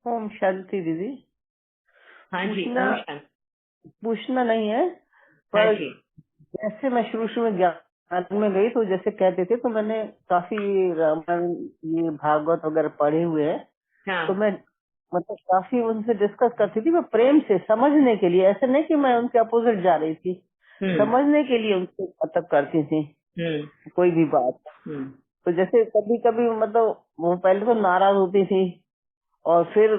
ओम शांति दीदी। हाँ जी, पूछना ओम शांति। पूछना नहीं है, हाँ पर जी। जैसे मैं शुरू में ज्ञान में गई तो जैसे कहते थे, तो मैंने काफी रामायण, ये भागवत वगैरह पढ़े हुए हैं। हाँ। तो मैं मतलब काफी उनसे डिस्कस करती थी, मैं प्रेम से समझने के लिए, ऐसे नहीं कि मैं उनके अपोजिट जा रही थी, समझने के लिए उनसे मतलब करती थी कोई भी बात। तो जैसे कभी कभी मतलब वो पहले तो नाराज होती थी, और फिर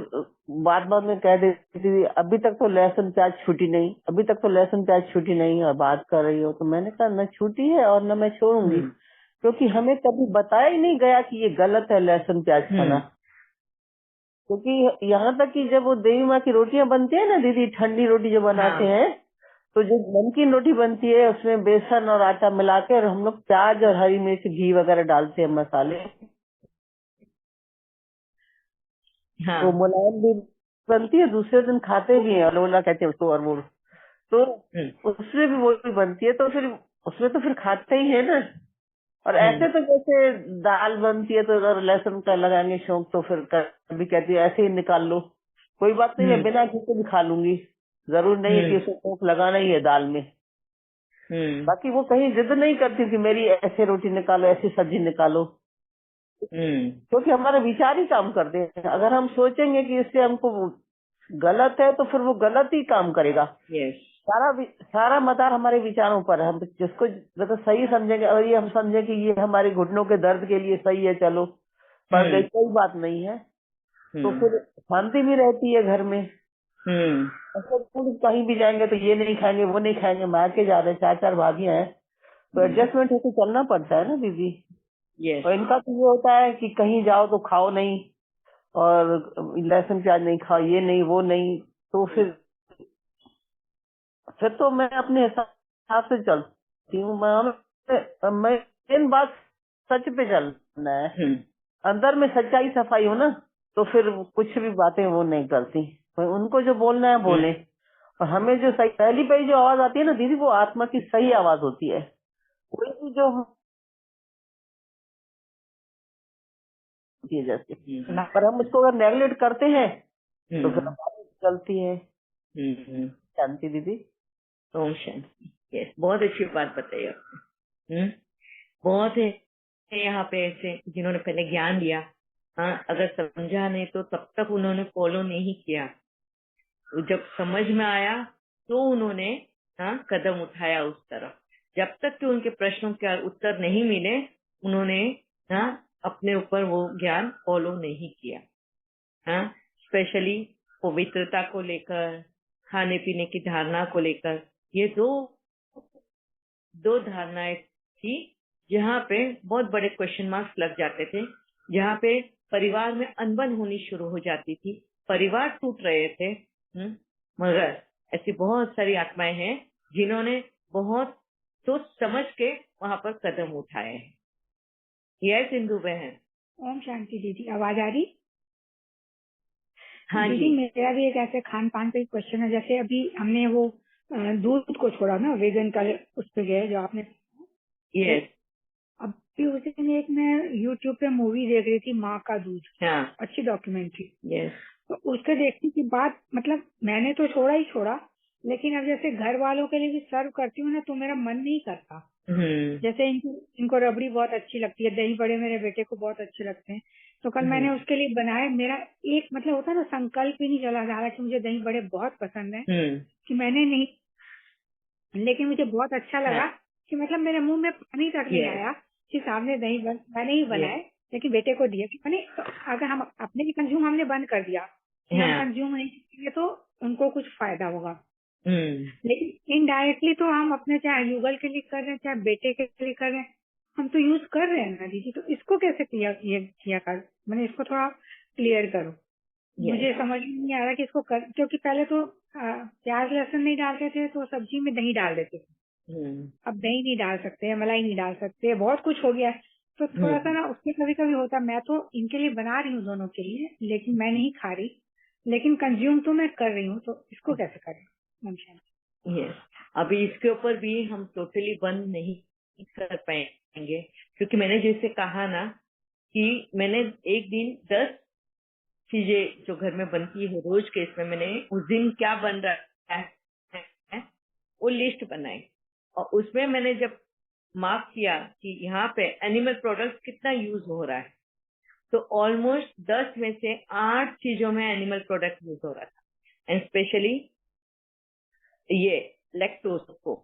बाद में कह देती थी अभी तक तो लहसुन प्याज छूटी नहीं, अभी तक तो लहसुन प्याज छूटी नहीं, और बात कर रही हो। तो मैंने कहा न छूटी है और न मैं छोड़ूंगी, क्योंकि हमें कभी बताया ही नहीं गया कि ये गलत है लहसुन प्याज खाना। क्योंकि यहाँ तक कि जब वो देवी माँ की रोटियां बनती है ना दीदी, ठंडी रोटी जो बनाते हैं, तो जो नमकीन रोटी बनती है उसमें बेसन और आटा मिला के, और हम लोग प्याज और हरी मिर्च घी वगैरह डालते हैं, मसाले, हाँ। तो मुलायम भी बनती है, दूसरे दिन खाते भी हैं, अलोला कहते हैं उसको, और वो तो उसमें भी वो भी बनती है, तो फिर उसमें तो फिर खाते ही है ना। और ऐसे तो जैसे दाल बनती है तो अगर लहसुन का लगाएंगे शौक, तो फिर कभी कहती है ऐसे ही निकाल लो, कोई बात नहीं, मैं बिना घी के भी खा लूंगी, जरूर नहीं है कि उसे शौक लगाना ही है दाल में। बाकी वो कहीं जिद नहीं करती कि मेरी ऐसे रोटी निकालो, ऐसी सब्जी निकालो, क्योंकि हमारे विचार ही काम करते हैं। अगर हम सोचेंगे कि इससे हमको गलत है, तो फिर वो गलत ही काम करेगा। सारा मदार हमारे विचारों पर है। हम जिसको मतलब सही समझेंगे, और ये हम समझे कि ये हमारे घुटनों के दर्द के लिए सही है, चलो पढ़ गई, कोई बात नहीं है, तो फिर शांति भी रहती है घर में। ऐसे खुद कहीं भी जाएंगे तो ये नहीं खाएंगे, वो नहीं खाएंगे, मार के जा रहे हैं, 4 4 भाभियां हैं, तो एडजस्टमेंट होकर चलना पड़ता है ना दीदी। और इनका तो ये होता है कि कहीं जाओ तो खाओ नहीं, और लहसुन प्याज नहीं खाओ, ये नहीं वो नहीं, तो फिर तो मैं अपने हिसाब से चलती हूँ। मैं इन बात सच पे चलना है, अंदर में सच्चाई सफाई हो ना, तो फिर कुछ भी बातें वो नहीं करती, तो उनको जो बोलना है बोले। और हमें जो सही पहली पहली जो आवाज आती है ना दीदी, वो आत्मा की सही आवाज होती है, कोई भी जो होती है जैसे, पर हम उसको अगर नेगलेक्ट करते हैं तो फिर हमारी चलती है। शांति दीदी। ओम शांति। यस, बहुत अच्छी बात बताई आपने। बहुत है यहाँ पे ऐसे जिन्होंने पहले ज्ञान लिया, हाँ, अगर समझा नहीं तो तब तक उन्होंने फॉलो नहीं किया। जब समझ में आया तो उन्होंने कदम उठाया उस तरफ। जब तक कि उनके प्रश्नों के उत्तर नहीं मिले, उन्होंने अपने ऊपर वो ज्ञान फॉलो नहीं किया। स्पेशली पवित्रता को लेकर, खाने पीने की धारणा को लेकर, ये दो धारणाएं थी जहाँ पे बहुत बड़े क्वेश्चन मार्क्स लग जाते थे, जहाँ पे परिवार में अनबन होनी शुरू हो जाती थी, परिवार टूट रहे थे। मगर ऐसी बहुत सारी आत्माएं हैं जिन्होंने बहुत सोच समझ के वहां पर कदम उठाए हैं। यह सिंधु बहन। ओम शांति दीदी, आवाज आ रही? हाँ दीदी जी। मेरा भी एक ऐसे खान पान पे क्वेश्चन है। जैसे अभी हमने वो दूध को छोड़ा ना, वेगन का उस पे गए जो आपने, यस। अभी उस दिन एक मैं यूट्यूब पे मूवी देख रही थी, माँ का दूध, हाँ। अच्छी डॉक्यूमेंट्री। यस। तो उसके देखने के बाद मतलब मैंने तो छोड़ा ही छोड़ा, लेकिन अब जैसे घर वालों के लिए भी सर्व करती हूँ ना, तो मेरा मन नहीं करता। जैसे इनको रबड़ी बहुत अच्छी लगती है, दही बड़े मेरे बेटे को बहुत अच्छे लगते हैं, तो कल मैंने उसके लिए बनाए। मेरा एक मतलब होता है ना, संकल्प ही नहीं चला जा रहा कि मुझे दही बड़े बहुत पसंद है, कि मैंने नहीं, लेकिन मुझे बहुत अच्छा लगा कि मतलब मेरे मुंह में पानी तक नहीं आया कि सामने दही मैंने ही बनाए, लेकिन बेटे को दिया। मैंने तो अगर हम अपने भी कंज्यूम हमने बंद कर दिया कि हम कंज्यूम नहीं करेंगे तो उनको कुछ फायदा होगा, लेकिन इनडायरेक्टली तो हम अपने चाहे युगल के लिए कर रहे हैं, चाहे बेटे के लिए कर रहे हैं, हम तो यूज कर रहे हैं ना दीदी। तो इसको कैसे किया कर, मैंने इसको थोड़ा क्लियर करो। मुझे समझ में नहीं आ रहा कि इसको क्योंकि पहले तो प्याज लहसुन नहीं डालते थे तो सब्जी में दही डाल देते थे, अब दही नहीं डाल सकते, मलाई नहीं डाल सकते, बहुत कुछ हो गया है। तो थोड़ा सा ना उसके कभी कभी होता, मैं तो इनके लिए बना रही हूँ दोनों के लिए, लेकिन मैं नहीं खा रही, लेकिन कंज्यूम तो मैं कर रही हूँ, तो इसको कैसे करें? यस, अभी इसके ऊपर भी हम टोटली बंद नहीं कर पाएंगे, क्योंकि मैंने जैसे कहा ना कि मैंने एक दिन 10 चीजें जो घर में बनती है रोज के, इसमें मैंने उस दिन क्या बन रहा है वो लिस्ट बनाई, और उसमें मैंने जब मार्क किया कि यहाँ पे एनिमल प्रोडक्ट्स कितना यूज हो रहा है, तो ऑलमोस्ट 10 में से 8 चीजों में एनिमल प्रोडक्ट यूज हो रहा था। एंड स्पेशली ये लैक्टोज को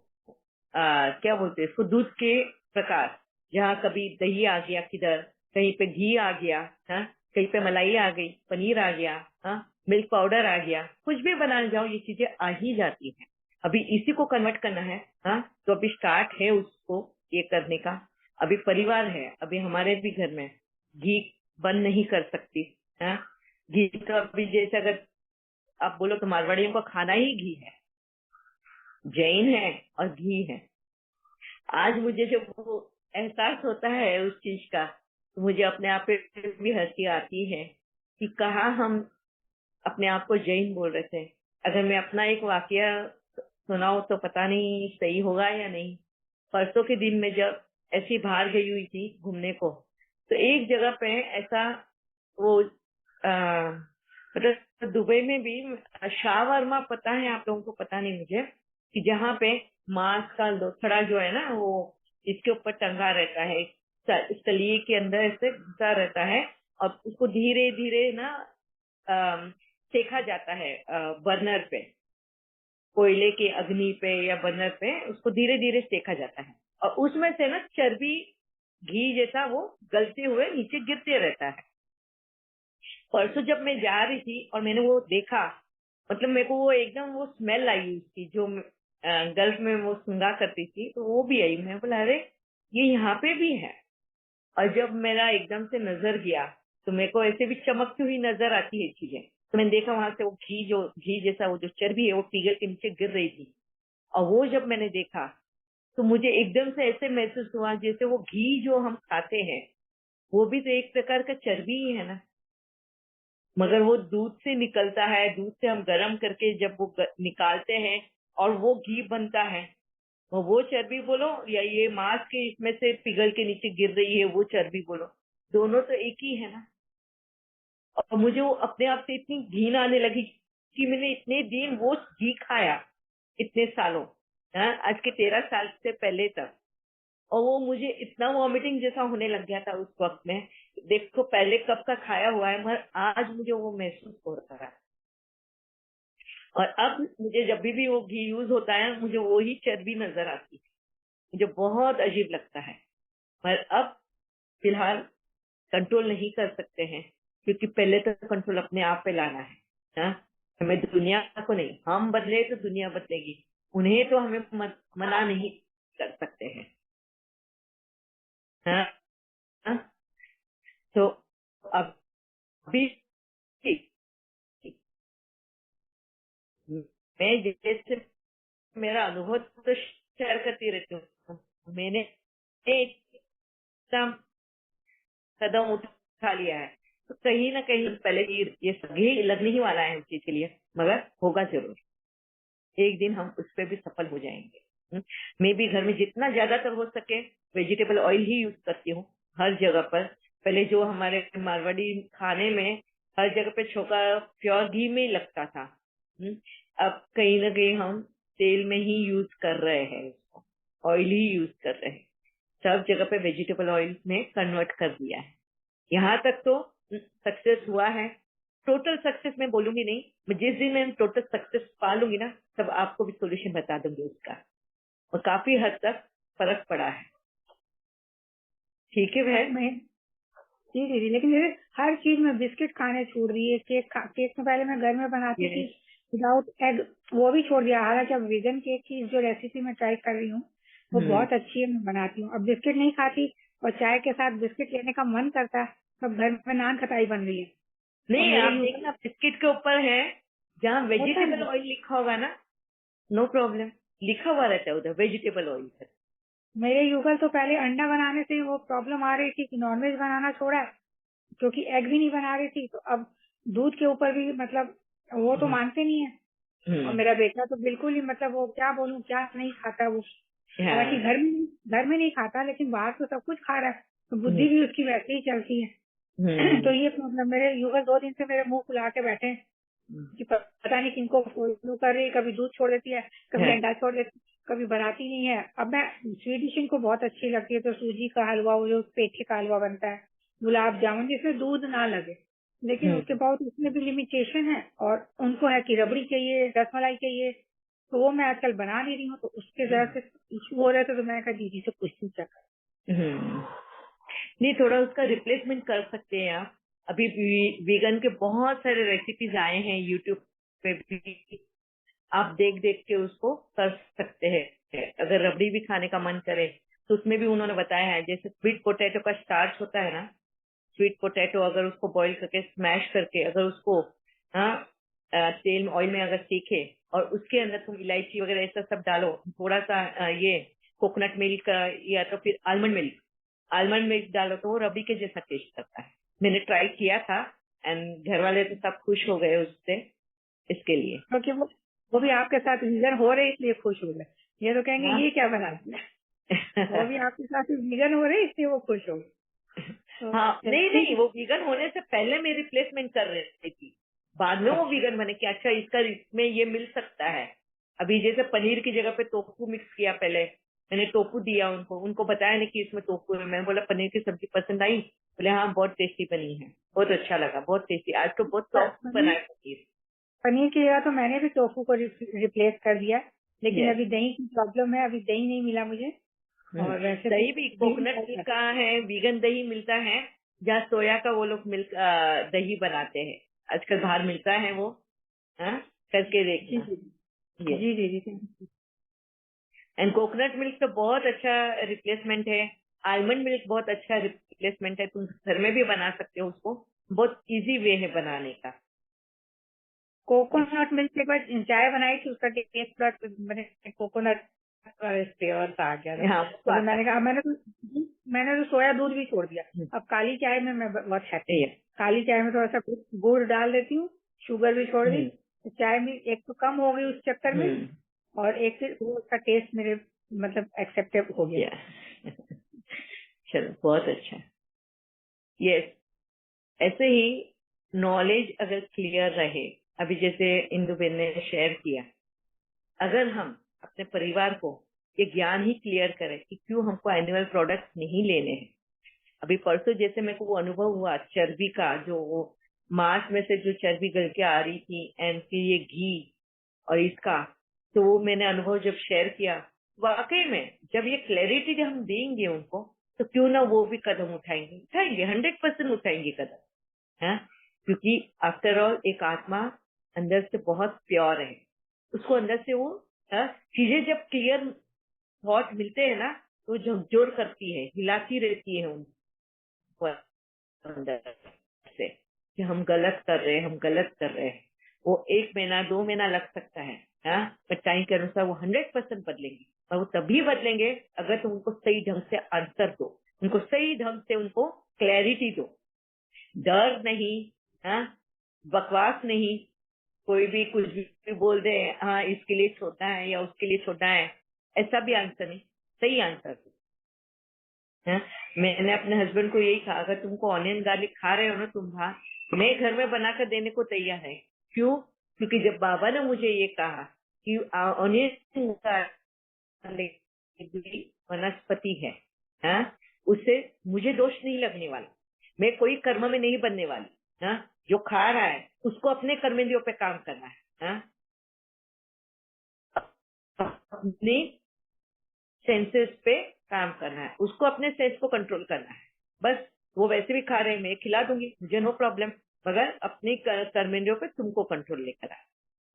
क्या बोलते हैं इसको, दूध के प्रकार, जहाँ कभी दही आ गया, किधर कहीं पे घी आ गया, हाँ, कहीं पे मलाई आ गई, पनीर आ गया, हाँ, मिल्क पाउडर आ गया, कुछ भी बनाने जाओ ये चीजें आ ही जाती हैं। अभी इसी को कन्वर्ट करना है, हाँ, तो अभी स्टार्ट है उसको ये करने का। अभी परिवार है, अभी हमारे भी घर में घी बंद नहीं कर सकती, हाँ, घी तो अभी जैसे अगर आप बोलो तो मारवाड़ियों का खाना ही घी है, जैन है और घी है। आज मुझे जब वो एहसास होता है उस चीज का, तो मुझे अपने आप पे भी हंसी आती है कि कहा हम अपने आप को जैन बोल रहे थे। अगर मैं अपना एक वाकया सुनाऊं तो पता नहीं सही होगा या नहीं। परसों के दिन में जब ऐसी बाहर गई हुई थी घूमने को, तो एक जगह पे ऐसा वो मतलब दुबई में भी शावरमा, पता है आप लोगों को, पता नहीं मुझे, कि जहाँ पे मांस का लोथड़ा जो है ना वो इसके ऊपर टंगा रहता है, इस तलिए के अंदर ऐसे घुसा रहता है, और उसको धीरे धीरे ना सेका जाता है बर्नर पे, कोयले के अग्नि पे या बर्नर पे उसको धीरे धीरे सेका जाता है, और उसमें से ना चर्बी घी जैसा वो गलते हुए नीचे गिरते रहता है। परसों जब मैं जा रही थी और मैंने वो देखा, मतलब मेरे को वो एकदम वो स्मेल आई उसकी, जो गल्फ में वो सुंगा करती थी, तो वो भी आई। मैं बोला अरे ये यहाँ पे भी है। और जब मेरा एकदम से नजर गया तो मेरे को ऐसे भी चमकती हुई नजर आती है चीजें, तो मैंने देखा वहां से वो घी जैसा वो जो चर्बी है वो पिघल के नीचे गिर रही थी। और वो जब मैंने देखा तो मुझे एकदम से ऐसे महसूस हुआ जैसे वो घी जो हम खाते हैं वो भी तो एक प्रकार का चर्बी ही है ना, मगर वो दूध से निकलता है, दूध से हम गर्म करके जब वो निकालते हैं और वो घी बनता है, वो चर्बी बोलो या ये मांस के इसमें से पिघल के नीचे गिर रही है वो चर्बी बोलो, दोनों तो एक ही है ना। और मुझे वो अपने आप से इतनी घिन आने लगी कि मैंने इतने दिन वो घी खाया, इतने सालों, हाँ, आज के 13 साल से पहले तक, और वो मुझे इतना वॉमिटिंग जैसा होने लग गया था उस वक्त में। देखो पहले कब का खाया हुआ है, मगर आज मुझे वो महसूस हो रहा है। और अब मुझे जब भी वो घी यूज होता है मुझे वो ही चर्बी नजर आती है, मुझे बहुत अजीब लगता है। पर अब फिलहाल कंट्रोल नहीं कर सकते हैं, क्योंकि पहले तो कंट्रोल अपने आप पे लाना है, हाँ? हमें दुनिया को नहीं, हम बदले तो दुनिया बदलेगी, उन्हें तो हमें मना नहीं कर सकते हैं, हाँ? हाँ? तो अभी मैं जैसे मेरा अनुभव तो शेयर करती रहती हूँ, मैंने एकदम कदम उठा लिया है, तो कहीं ना कहीं पहले ये सही लगने ही वाला है उस चीज के लिए, मगर होगा जरूर, एक दिन हम उस पर भी सफल हो जाएंगे। मैं भी घर में जितना ज्यादातर हो सके वेजिटेबल ऑयल ही यूज करती हूँ हर जगह पर। पहले जो हमारे मारवाड़ी खाने में हर जगह पे छोका प्योर घी में ही लगता था, अब कहीं ना कहीं हम तेल में ही यूज कर रहे हैं, उसको ऑयल ही यूज कर रहे हैं, सब जगह पे वेजिटेबल ऑयल में कन्वर्ट कर दिया है। यहाँ तक तो सक्सेस हुआ है, टोटल सक्सेस मैं बोलूंगी नहीं, मैं जिस दिन मैं टोटल सक्सेस पा लूंगी ना तब आपको भी सोल्यूशन बता दूंगी उसका, और काफी हद तक फर्क पड़ा है। ठीक है बहन? जी दीदी, लेकिन जैसे हर चीज में बिस्किट खाने छोड़ रही है, केक में पहले मैं घर में बनाती थी विदाउट एग, वो भी छोड़ दिया। हालांकि अब वेगन केक की जो रेसिपी मैं ट्राई कर रही हूँ वो बहुत अच्छी है, मैं बनाती हूँ। अब बिस्किट नहीं खाती, और चाय के साथ बिस्किट लेने का मन करता है, तब घर में नान खटाई बन रही है। नहीं, आप देखना बिस्किट के ऊपर है, जहाँ वेजिटेबल ऑयल लिखा होगा ना, नो प्रॉब्लम, लिखा हुआ रहता है उधर वेजिटेबल ऑयल। मेरे युगल तो पहले अंडा बनाने से वो प्रॉब्लम आ रही थी कि नॉनवेज बनाना छोड़ा है, क्योंकि एग भी नहीं बना रही थी, तो अब दूध के ऊपर भी मतलब वो तो मानते नहीं है। और मेरा बेटा तो बिल्कुल ही मतलब वो क्या बोलूं क्या नहीं खाता वो, हालांकि घर में नहीं खाता, लेकिन बाहर तो सब कुछ खा रहा है, तो बुद्धि भी उसकी वैसे ही चलती है। तो ये प्रॉब्लम मेरे युगल 2 दिन से मेरे मुंह फुला के बैठे हैं कि पता नहीं किनको फॉलो कर रही है, कभी दूध छोड़ देती है, कभी अंडा छोड़ देती है, कभी बनाती नहीं है। अब मैं स्वीट डिश इनको बहुत अच्छी लगती है, तो सूजी का हलवा, वो जो पेठे का हलवा बनता है, गुलाब जामुन, जिसमें दूध ना लगे, लेकिन उसके बाद उसमें भी लिमिटेशन है। और उनको है कि रबड़ी चाहिए, रसमलाई चाहिए, तो वो मैं आजकल बना नहीं रही हूँ, तो उसके जरा से इशू हो रहा था, तो मैंने कहा दीदी से पूछती चक्कर। नहीं, थोड़ा उसका रिप्लेसमेंट कर सकते हैं आप। अभी वीगन के बहुत सारे रेसिपीज आए हैं यूट्यूब पे भी, आप देख देख के उसको कर सकते हैं। अगर रबड़ी भी खाने का मन करे तो उसमें भी उन्होंने बताया है, जैसे स्वीट पोटैटो का स्टार्च होता है ना, स्वीट पोटैटो अगर उसको बॉईल करके स्मैश करके अगर उसको तेल ऑयल में अगर सेके और उसके अंदर तुम इलायची वगैरह ऐसा सब डालो, थोड़ा सा ये कोकोनट मिल्क या तो फिर आलमंड मिल्क डालो, तो वो रबड़ी के जैसा टेस्ट करता है। मैंने ट्राई किया था एंड घर वाले तो सब खुश हो गए उससे, इसके लिए। क्योंकि वो भी आपके साथ वीगन हो रहे इसलिए खुश हो गए। ये तो कहेंगे ये क्या बना दिया। वो भी आपके साथ वीगन हो रहे इसलिए वो खुश हो गए। तो हाँ, नहीं, वो वीगन होने से पहले मैं रिप्लेसमेंट कर रही थी, बाद में वो वीगन बने कि अच्छा इसमें ये मिल सकता है। अभी जैसे पनीर की जगह पे टोफू मिक्स किया, पहले मैंने टोफू दिया उनको बताया नहीं कि इसमें टोफू है। मैंने बोला पनीर की सब्जी पसंद आई, बोले हाँ बहुत टेस्टी बनी है, बहुत अच्छा लगा, बहुत टेस्टी, आज तो बहुत सॉफ्ट बना है पनीर। पनीर की जगह तो मैंने भी टोफू को रिप्लेस कर दिया, लेकिन Yes. अभी दही की प्रॉब्लम है, अभी दही नहीं मिला मुझे। और वैसे दही भी कोकोनट का है, वीगन दही मिलता है, जहाँ सोया का वो लोग दही बनाते हैं, आजकल बाहर मिलता है वो, करके देखना। जी जी जी। एंड कोकोनट मिल्क तो बहुत अच्छा रिप्लेसमेंट है, आलमंड मिल्क बहुत अच्छा रिप्लेसमेंट है, तुम घर में भी बना सकते हो उसको, बहुत इजी वे है बनाने का। कोकोनट मिल्क एक बार चाय बनाई थी, उसका टेस्ट मैंने कोकोनट फ्लेवर आ गया था। हाँ, तो मैंने कहा मैंने तो सोया दूध भी छोड़ दिया। अब काली चाय में मैं बहुत हैप्पी है। काली चाय में थोड़ा सा गुड़ डाल देती हूँ, शुगर भी छोड़ दी, तो चाय भी एक तो कम हो गई उस चक्कर में, और एक फिर उसका टेस्ट मेरे मतलब एक्सेप्टेबल हो गया। चलो बहुत अच्छा। यस, ऐसे ही नॉलेज अगर क्लियर रहे, अभी जैसे इंदुबेन ने शेयर किया, अगर हम अपने परिवार को ये ज्ञान ही क्लियर करें कि क्यों हमको एनिमल प्रोडक्ट्स नहीं लेने हैं। अभी परसों जैसे मेरे को वो अनुभव हुआ चर्बी का, जो मांस में से जो चर्बी गल के आ रही थी, एंड फिर ये घी और इसका, तो वो मैंने अनुभव जब शेयर किया, वाकई में जब ये क्लैरिटी जब हम देंगे उनको, तो क्यों ना वो भी कदम उठाएंगे 100% उठाएंगे कदम, है? क्योंकि आफ्टर ऑल एक आत्मा अंदर से बहुत प्योर है, उसको अंदर से वो चीजें जब क्लियर थॉट मिलते हैं ना, तो झकझोर करती है, हिलाती रहती है उनको अंदर से कि हम गलत कर रहे हैं, हम गलत कर रहे हैं। वो 1 महीना 2 महीना लग सकता है, पर टाइम के अनुसार वो 100% बदलेंगे, और वो तभी बदलेंगे अगर तुम उनको सही ढंग से आंसर दो, उनको सही ढंग से उनको क्लैरिटी दो। डर नहीं, बकवास नहीं, कोई भी कुछ भी बोल दे, हाँ इसके लिए छोटा है या उसके लिए छोटा है, ऐसा भी आंसर नहीं, सही आंसर दो। मैंने अपने हस्बैंड को यही कहा, अगर तुमको ऑनियन गार्लिक खा रहे हो ना तुम मैं घर में बनाकर देने को तैयार है। क्यों? क्योंकि जब बाबा ने मुझे ये कहा कि ऑनियन गार्लिक वनस्पति है, उससे मुझे दोष नहीं लगने वाला, मैं कोई कर्म में नहीं बनने वाली। जो खा रहा है उसको अपने कर्मेंद्रियों पे काम करना है, अपने सेंसेस पे काम करना है, उसको अपने सेंस को कंट्रोल करना है। बस वो वैसे भी खा रहे हैं, मैं खिला दूंगी, मुझे नो प्रॉब्लम, मगर अपनी कर्मेंद्रियों पे तुमको कंट्रोल लेकर आए।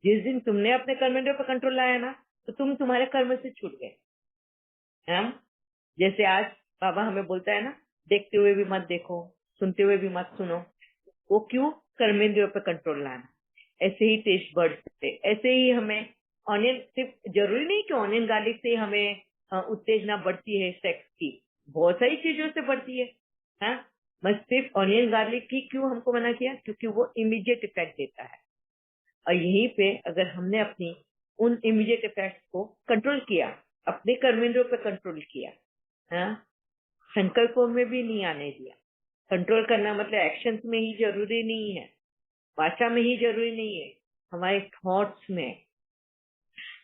जिस दिन तुमने अपने कर्मेंद्रियों पे कंट्रोल लाया ना, तो तुम तुम्हारे कर्म से छूट गए। जैसे आज बाबा हमें बोलता है ना, देखते हुए भी मत देखो, सुनते हुए भी मत सुनो, वो क्यों? कर्मेंद्रियों पे कंट्रोल लाना। ऐसे ही टेस्ट बर्ड्स पे, ऐसे ही हमें ऑनियन, सिर्फ जरूरी नहीं कि ऑनियन गार्लिक से हमें उत्तेजना बढ़ती है सेक्स की, बहुत सारी चीजों से बढ़ती है, बस सिर्फ ऑनियन गार्लिक ही क्यों हमको मना किया? क्योंकि वो इमीडिएट इफेक्ट देता है। और यहीं पे अगर हमने अपनी उन इमीडिएट इफेक्ट को कंट्रोल किया, अपने कर्मेंद्रियों पे कंट्रोल किया, संकल्पों में भी नहीं आने दिया, कंट्रोल करना मतलब एक्शंस में ही जरूरी नहीं है, भाषा में ही जरूरी नहीं है, हमारे थॉट्स में।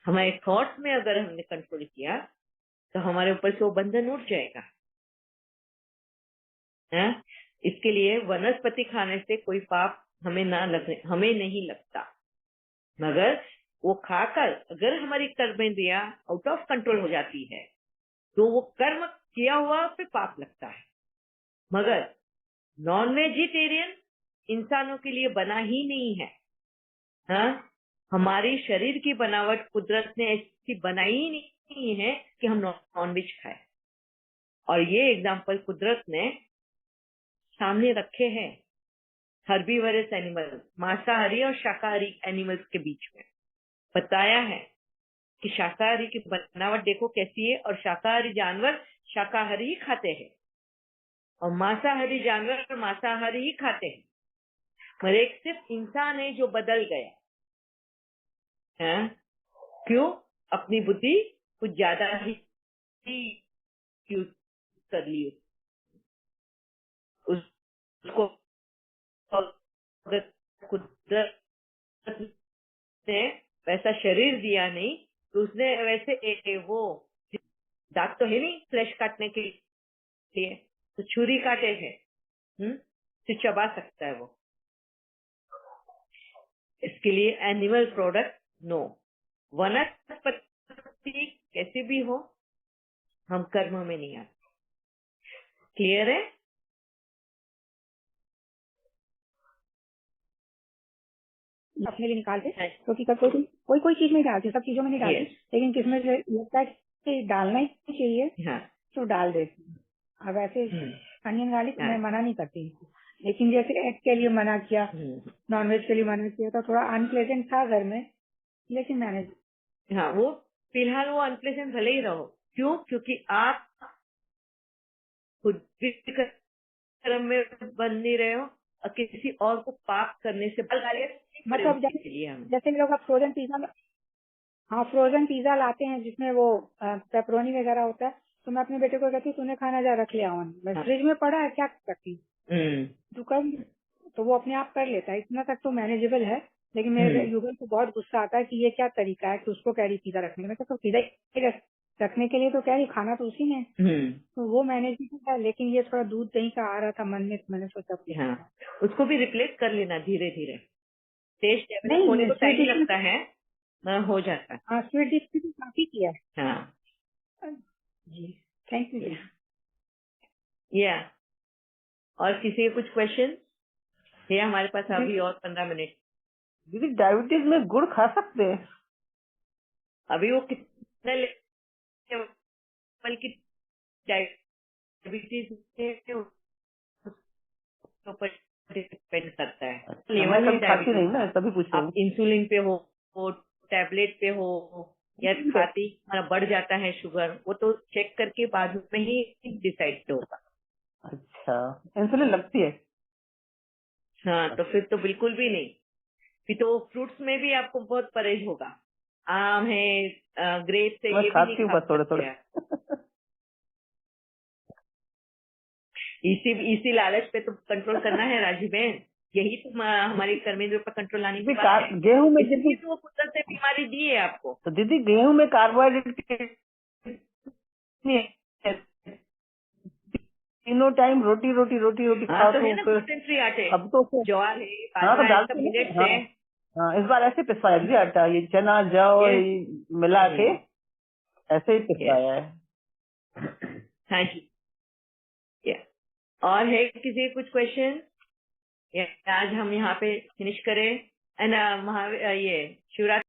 हमारे थॉट्स में अगर हमने कंट्रोल किया तो हमारे ऊपर से वो बंधन उठ जाएगा। है? इसके लिए वनस्पति खाने से कोई पाप हमें नहीं लगता, मगर वो खाकर अगर हमारी कर्मेंद्रियां आउट ऑफ कंट्रोल हो जाती है तो वो कर्म किया हुआ पे पाप लगता है। मगर नॉन वेजिटेरियन इंसानों के लिए बना ही नहीं है। हाँ? हमारी शरीर की बनावट कुदरत ने ऐसी बनाई ही नहीं है कि हम नॉन वेज खाएं। और ये एग्जाम्पल कुदरत ने सामने रखे हैं हर्बीवरस एनिमल, मांसाहारी और शाकाहारी एनिमल्स के बीच में बताया है कि शाकाहारी की बनावट देखो कैसी है, और शाकाहारी जानवर शाकाहारी ही खाते हैं और मांसाहारी जानवर मांसाहारी ही खाते हैं। पर एक सिर्फ इंसान है जो बदल गया है। क्यों? अपनी बुद्धि कुछ ज्यादा ही यूज कर ली। उसको कुदरत ने वैसा शरीर दिया नहीं तो उसने वैसे वो दांत तो है नहीं फ्लैश काटने के लिए, तो छुरी काटे है तो चबा सकता है वो। इसके लिए एनिमल प्रोडक्ट नो। वनस्पति कैसे भी हो, हम कर्म में नहीं आते। क्लियर है? अपने लिए निकालते, क्योंकि कोई चीज में डालते, सब चीजों में नहीं डालते, लेकिन किसमें से लगता है कि डालना ही चाहिए तो डाल देते। अब ऐसे अनियन गार्लिक मैं मना नहीं करती, लेकिन जैसे एग के लिए मना किया, नॉनवेज के लिए मना किया, तो थोड़ा अनप्लेजेंट था घर में, लेकिन मैंने वो फिलहाल वो अनप्लेजेंट भले ही रहो। क्यों? क्योंकि आप खुद भी कर्म में बन नहीं रहे हो और किसी और को पाप करने से मतलब जैसे लोग अब फ्रोजन पिज्जा लाते हैं जिसमें वो पेपरोनी वगैरह होता है, तो मैं अपने बेटे को कहती हूँ तूने खाना जा रख लिया फ्रिज में पड़ा है, क्या करती तू कर, तो वो अपने आप कर लेता है, इतना तक तो मैनेजेबल है। लेकिन मेरे युगल को बहुत गुस्सा आता है कि ये क्या तरीका है कि उसको कैरी पिज्जा रखने में, तो पिज्जा रखने के लिए तो कैरी खाना तो उसी ने, तो वो मैनेजेबल है। लेकिन ये थोड़ा दूध दही का आ रहा था मन में, तो मैंने सोचा उसको भी रिप्लेस कर लेना धीरे धीरे। टेस्ट नहीं होने को टाइम लगता है, हो जाता है। हाँ, स्वीट डिश भी काफी किया है। हाँ जी, थैंक यू। या और किसी के कुछ क्वेश्चन है? हमारे पास अभी और 15 मिनट। दीदी डायबिटीज में गुड़ खा सकते हैं? अभी वो कितने लेवल की डायबिटीज डिपेंड करता है। लेवल है खाती नहीं ना, तभी पूछ रही हूँ। आप इंसुलिन पे हो टैबलेट पे हो या खाती बढ़ जाता है शुगर, वो तो चेक करके बाद में ही डिसाइड होगा। अच्छा, इंसुलिन लगती है? हाँ, तो फिर तो बिल्कुल भी नहीं। फिर तो फ्रूट्स में भी आपको बहुत परहेज होगा। आम है, ग्रेप्स है, ये भी नहीं खा सकते हैं। इसी लालच पे तो कंट्रोल करना है राजी बहन, यही तो हमारी कर्मेंद्र पर कंट्रोल लाने की बात है। गेहूं में इसलिए तो वो कुदरत से बीमारी दी है आपको। तो दीदी गेहूं में कार्बोहाइड्रेट तीनों टाइम रोटी रोटी रोटी रोटी खाओ तो फिर आटे, अब तो ज्वार है, बाजरा है, मिलेट्स है। हाँ, इस बार ऐसे पिसवाया जी आटा, ये चना जौ मिला के ऐसे ही पिसवाया है। हाँ जी। और है किसी कुछ क्वेश्चन? आज हम यहाँ पे फिनिश करें। एंड ये शिवरात्रि